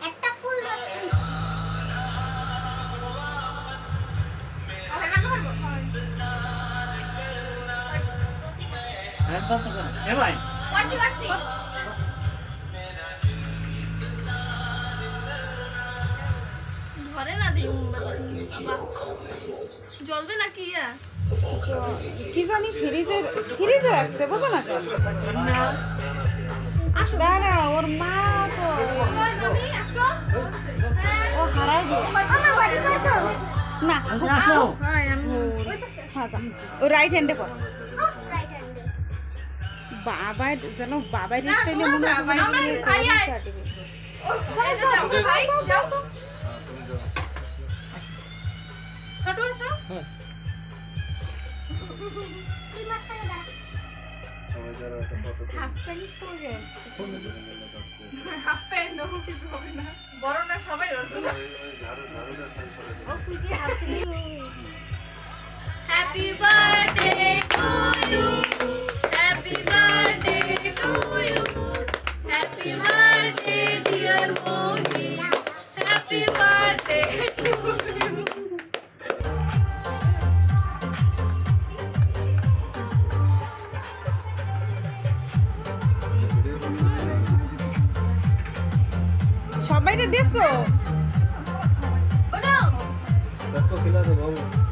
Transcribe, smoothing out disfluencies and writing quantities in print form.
একটা ফুল রস ধরে না দিই জ্বলবে নাকি কি জানি ফ্রিজে রাখছে বোঝো না কেন দাঁড়া ওর মা তো ও হারাই না ও রাইট হ্যান্ডে পড় বাবার যেন বাবার স্টাইলে মনে ছোট এসো বড় না সবাই happy birthday to you happy birthday to you happy birthday dear Mohi happy birthday to you সবাইকে দেখছো বানাও सबको खिला दो बाबू